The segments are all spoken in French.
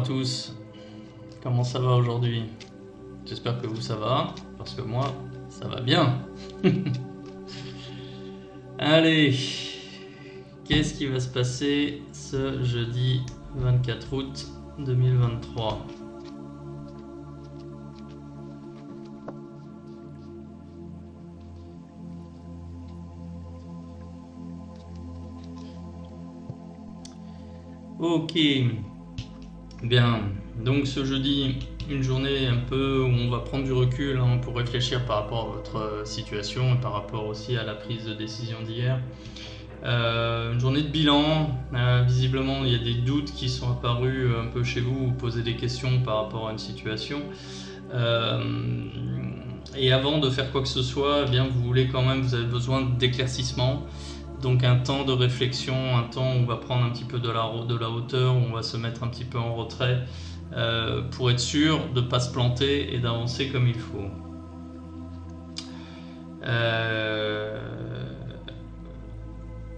tous, comment ça va aujourd'hui? J'espère que vous ça va, parce que moi ça va bien. Allez, qu'est-ce qui va se passer ce jeudi 24 août 2023? Ok, bien, donc ce jeudi, une journée un peu où on va prendre du recul pour réfléchir par rapport à votre situation et par rapport aussi à la prise de décision d'hier. Une journée de bilan, visiblement il y a des doutes qui sont apparus un peu chez vous, vous posez des questions par rapport à une situation. Et avant de faire quoi que ce soit, eh bien, vous avez besoin d'éclaircissement. Donc un temps de réflexion, un temps où on va prendre un petit peu de la hauteur, où on va se mettre un petit peu en retrait pour être sûr de ne pas se planter et d'avancer comme il faut.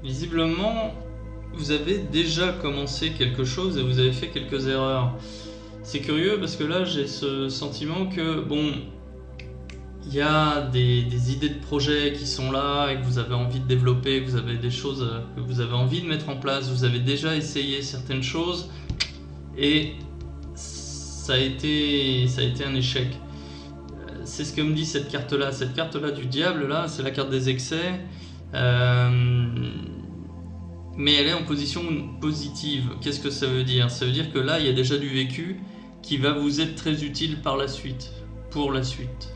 Visiblement, vous avez déjà commencé quelque chose et vous avez fait quelques erreurs. C'est curieux parce que là j'ai ce sentiment que il y a des idées de projet qui sont là et que vous avez envie de développer, que vous avez des choses que vous avez envie de mettre en place, vous avez déjà essayé certaines choses et ça a été un échec. C'est ce que me dit cette carte-là. Cette carte-là du diable, là, c'est la carte des excès. Mais elle est en position positive. Qu'est-ce que ça veut dire? Ça veut dire que là, il y a déjà du vécu qui va vous être très utile par la suite, pour la suite.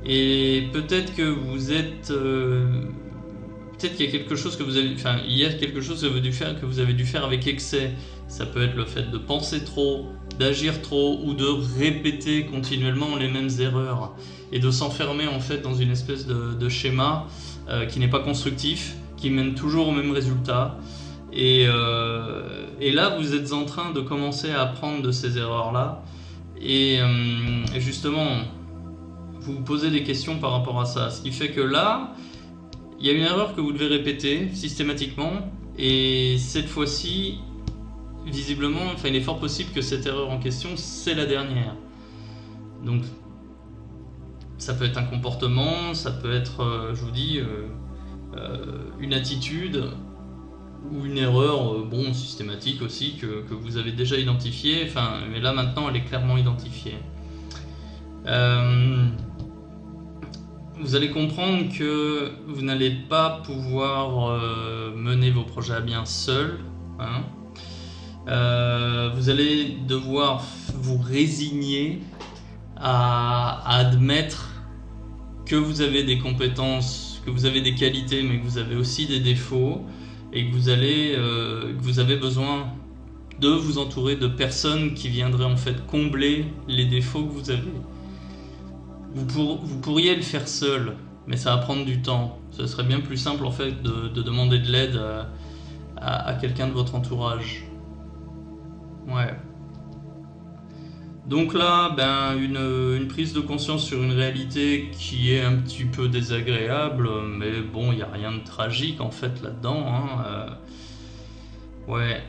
Et peut-être que vous êtes... peut-être qu'il y a quelque chose que vous avez... Enfin, il y a quelque chose que vous avez dû faire avec excès. Ça peut être le fait de penser trop, d'agir trop ou de répéter continuellement les mêmes erreurs et de s'enfermer en fait dans une espèce de schéma qui n'est pas constructif, qui mène toujours au même résultat. Et là, vous êtes en train de commencer à apprendre de ces erreurs-là. Et justement... vous vous posez des questions par rapport à ça. Ce qui fait que là, il y a une erreur que vous devez répéter systématiquement. Et cette fois-ci, visiblement, il est fort possible que cette erreur en question, c'est la dernière. Donc, ça peut être un comportement, ça peut être, je vous dis, une attitude ou une erreur, systématique aussi, que vous avez déjà identifiée. Mais là, maintenant, elle est clairement identifiée. Vous allez comprendre que vous n'allez pas pouvoir mener vos projets à bien seul. Vous allez devoir vous résigner à admettre que vous avez des compétences, que vous avez des qualités, mais que vous avez aussi des défauts et que vous avez besoin de vous entourer de personnes qui viendraient en fait combler les défauts que vous avez. Vous pourriez le faire seul, mais ça va prendre du temps. Ce serait bien plus simple en fait de demander de l'aide à quelqu'un de votre entourage. Ouais. Donc là, une prise de conscience sur une réalité qui est un petit peu désagréable, mais bon, il n'y a rien de tragique en fait là-dedans. Ouais.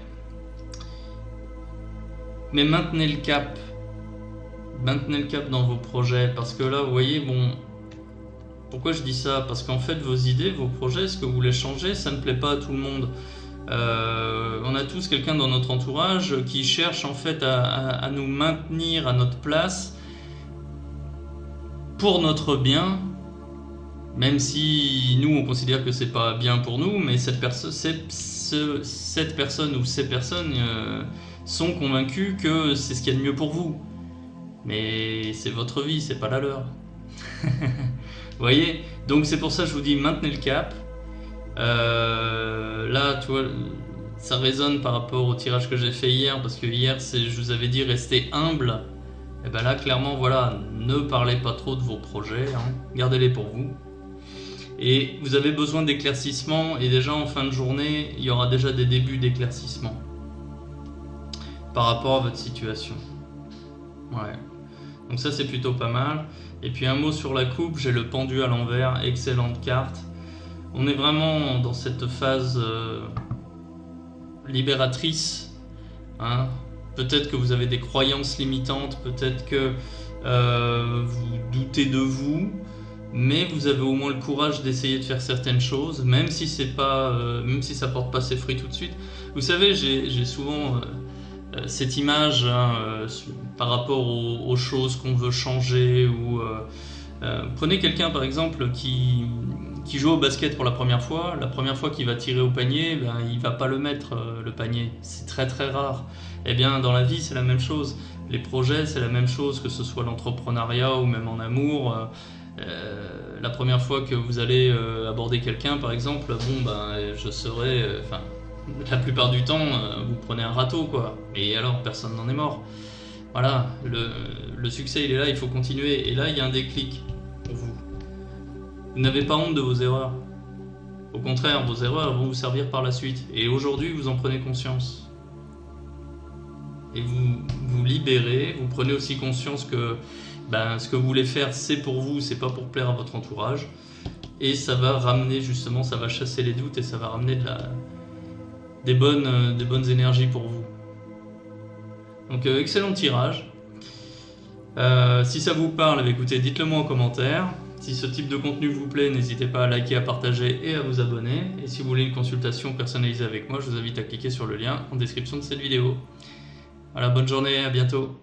Mais maintenez le cap. Maintenez le cap dans vos projets, parce que là, vous voyez, pourquoi je dis ça? Parce qu'en fait, vos idées, vos projets, ce que vous voulez changer, ça ne plaît pas à tout le monde. On a tous quelqu'un dans notre entourage qui cherche en fait à nous maintenir à notre place pour notre bien, même si nous, on considère que c'est pas bien pour nous, mais cette personne ou ces personnes sont convaincus que c'est ce qu'il y a de mieux pour vous. Mais c'est votre vie, c'est pas la leur. Vous voyez? Donc c'est pour ça que je vous dis, maintenez le cap. Là, tu vois, ça résonne par rapport au tirage que j'ai fait hier, parce que hier, je vous avais dit restez humble. Et là, clairement, voilà, ne parlez pas trop de vos projets, gardez-les pour vous. Et vous avez besoin d'éclaircissement, et déjà en fin de journée, il y aura déjà des débuts d'éclaircissement par rapport à votre situation. Ouais. Donc ça, c'est plutôt pas mal. Et puis un mot sur la coupe, j'ai le pendu à l'envers, excellente carte. On est vraiment dans cette phase libératrice, peut-être que vous avez des croyances limitantes, peut-être que vous doutez de vous, mais vous avez au moins le courage d'essayer de faire certaines choses, même si c'est pas, même si ça porte pas ses fruits tout de suite. Vous savez, j'ai souvent cette image par rapport aux choses qu'on veut changer, ou prenez quelqu'un par exemple qui joue au basket pour la première fois qu'il va tirer au panier, ben, il va pas le mettre, le panier, c'est très très rare. Eh bien dans la vie c'est la même chose, les projets c'est la même chose, que ce soit l'entrepreneuriat ou même en amour. La première fois que vous allez aborder quelqu'un par exemple, bon ben je serai, enfin la plupart du temps vous prenez un râteau quoi, et alors personne n'en est mort. Voilà, le succès il est là, il faut continuer, et là il y a un déclic pour vous. Vous n'avez pas honte de vos erreurs. Au contraire, vos erreurs vont vous servir par la suite. Et aujourd'hui, vous en prenez conscience. Et vous vous libérez, vous prenez aussi conscience que ben, ce que vous voulez faire, c'est pour vous, c'est pas pour plaire à votre entourage. Et ça va ramener justement, ça va chasser les doutes et ça va ramener des bonnes énergies pour vous. Donc excellent tirage. Si ça vous parle, écoutez, dites-le moi en commentaire. Si ce type de contenu vous plaît, n'hésitez pas à liker, à partager et à vous abonner. Et si vous voulez une consultation personnalisée avec moi, je vous invite à cliquer sur le lien en description de cette vidéo. Voilà, bonne journée, à bientôt.